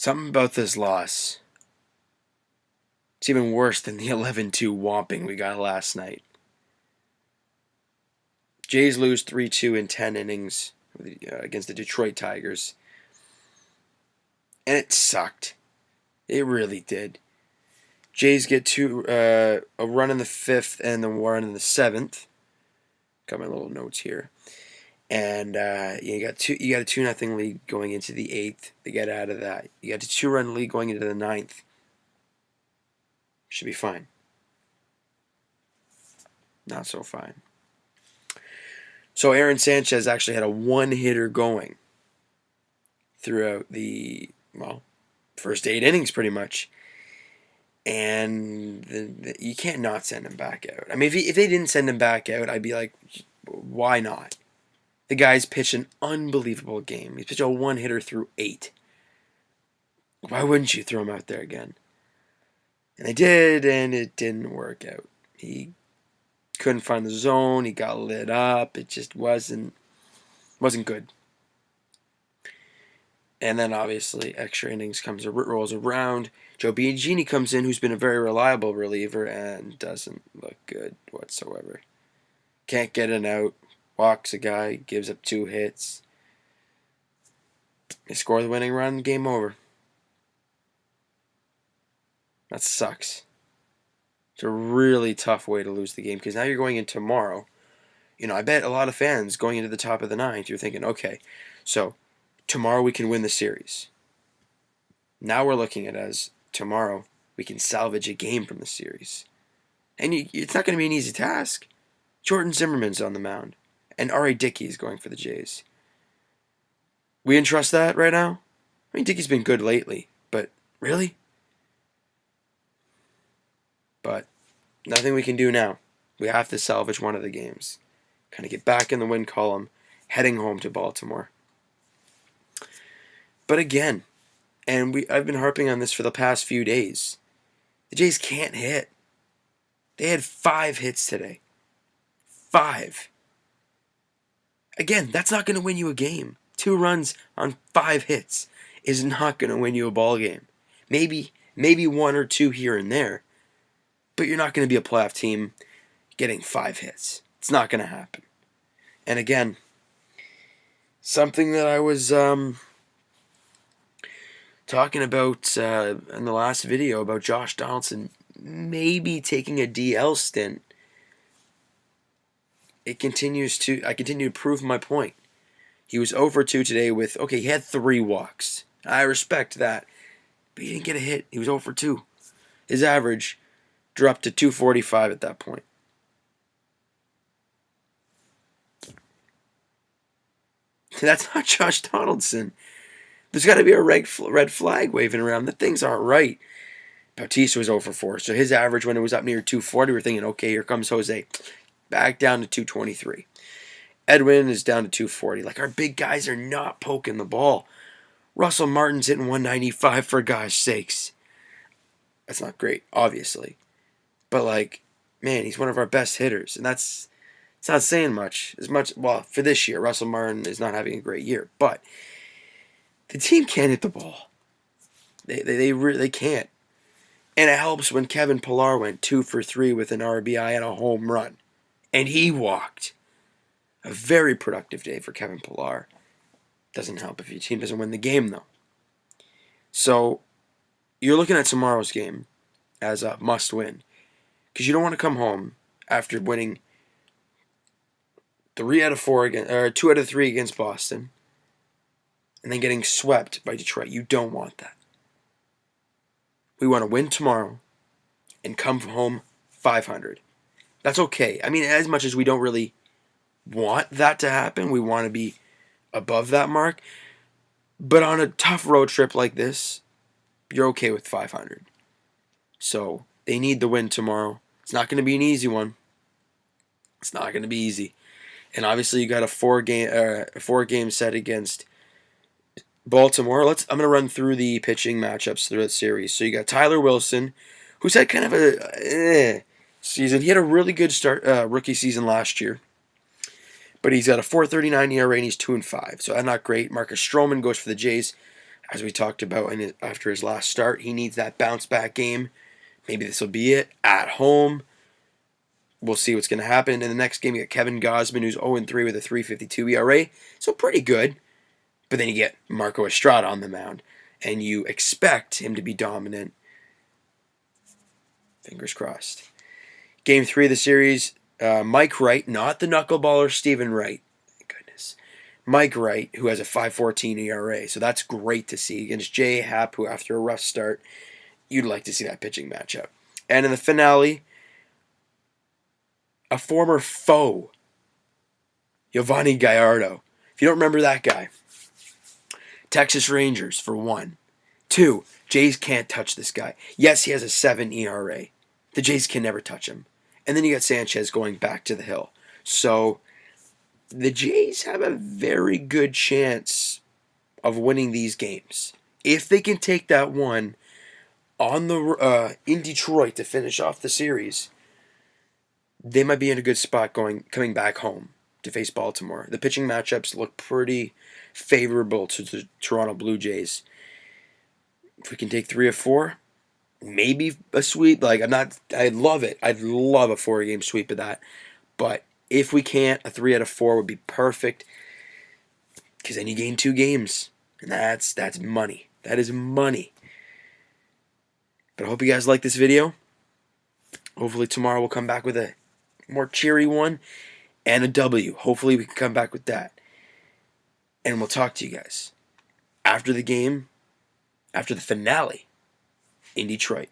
Something about this loss. It's even worse than the 11-2 whomping we got last night. Jays lose 3-2 in 10 innings against the Detroit Tigers. And it sucked. It really did. Jays get a run in the 5th and then one in the 7th. Got my little notes here. And you got a 2-0 lead going into the 8th. They get out of that. You got a 2-run lead going into the 9th. Should be fine. Not so fine. So Aaron Sanchez actually had a one-hitter going throughout the, first 8 innings pretty much. And you can't not send him back out. I mean, if they didn't send him back out, I'd be like, why not? The guy's pitched an unbelievable game. He's pitched a one-hitter through 8. Why wouldn't you throw him out there again? And they did, and it didn't work out. He couldn't find the zone. He got lit up. It just wasn't good. And then obviously extra innings rolls around. Joe Biagini comes in, who's been a very reliable reliever, and doesn't look good whatsoever. Can't get an out. Walks a guy. Gives up 2 hits. They score the winning run. Game over. That sucks. It's a really tough way to lose the game because now you're going in tomorrow. I bet a lot of fans going into the top of the 9th, you're thinking, okay, so tomorrow we can win the series. Now we're looking at it as tomorrow we can salvage a game from the series. And it's not going to be an easy task. Jordan Zimmerman's on the mound, and R.A. Dickey is going for the Jays. We entrust that right now? I mean, Dickey's been good lately, but really? But nothing we can do now. We have to salvage one of the games. Kind of get back in the win column, heading home to Baltimore. But again, and I've been harping on this for the past few days, the Jays can't hit. They had 5 hits today. 5. Again, that's not going to win you a game. 2 runs on 5 hits is not going to win you a ball game. Maybe 1 or 2 here and there. But you're not going to be a playoff team getting 5 hits. It's not going to happen. And again, something that I was talking about in the last video about Josh Donaldson maybe taking a DL stint. I continue to prove my point. He was over 2 today with, he had 3 walks. I respect that. But he didn't get a hit. He was over 2. His average dropped to 245 at that point. That's not Josh Donaldson. There's got to be a red flag waving around. The things aren't right. Bautista was over 4, so his average when it was up near 240, we're thinking, okay, here comes Jose. Back down to 223. Edwin is down to 240. Like, our big guys are not poking the ball. Russell Martin's hitting 195 for gosh sakes. That's not great, obviously. But, man, he's one of our best hitters. And it's not saying much. For this year, Russell Martin is not having a great year. But the team can't hit the ball. They really can't. And it helps when Kevin Pillar went 2 for 3 with an RBI and a home run. And he walked. A very productive day for Kevin Pillar. Doesn't help if your team doesn't win the game, though. So, you're looking at tomorrow's game as a must-win. Because you don't want to come home after winning 2 out of 3 against Boston and then getting swept by Detroit. You don't want that. We want to win tomorrow and come home 500. That's okay. I mean, as much as we don't really want that to happen, we want to be above that mark. But on a tough road trip like this, you're okay with 500. So they need the win tomorrow. It's not going to be an easy one. It's not going to be easy. And obviously you got a 4-game set against Baltimore. I'm going to run through the pitching matchups through that series. So you got Tyler Wilson, who's had kind of a season. He had a really good rookie season last year. But he's got a 4.39 ERA and he's 2-5. So that's not great. Marcus Stroman goes for the Jays. as we talked about after his last start, he needs that bounce back game. Maybe this will be it at home. We'll see what's going to happen. In the next game, you got Kevin Gausman, who's 0-3 with a 3.52 ERA. So pretty good. But then you get Marco Estrada on the mound, and you expect him to be dominant. Fingers crossed. Game 3 of the series, Mike Wright, not the knuckleballer Stephen Wright. Thank goodness. Mike Wright, who has a 5.14 ERA. So that's great to see against J. Happ, who after a rough start, you'd like to see that pitching matchup. And in the finale, a former foe, Giovanni Gallardo. If you don't remember that guy, Texas Rangers for 1. 2, Jays can't touch this guy. Yes, he has a 7 ERA. The Jays can never touch him. And then you got Sanchez going back to the hill. So the Jays have a very good chance of winning these games. If they can take that one on the in Detroit to finish off the series, they might be in a good spot coming back home to face Baltimore. The pitching matchups look pretty favorable to the Toronto Blue Jays. If we can take 3 or 4, maybe a sweep. I'd love it. I'd love a 4-game sweep of that. But if we can't, a 3 out of 4 would be perfect. Because then you gain 2 games. And that's money. That is money. But I hope you guys like this video. Hopefully tomorrow we'll come back with a more cheery one and a W. Hopefully we can come back with that. And we'll talk to you guys after the game, after the finale in Detroit.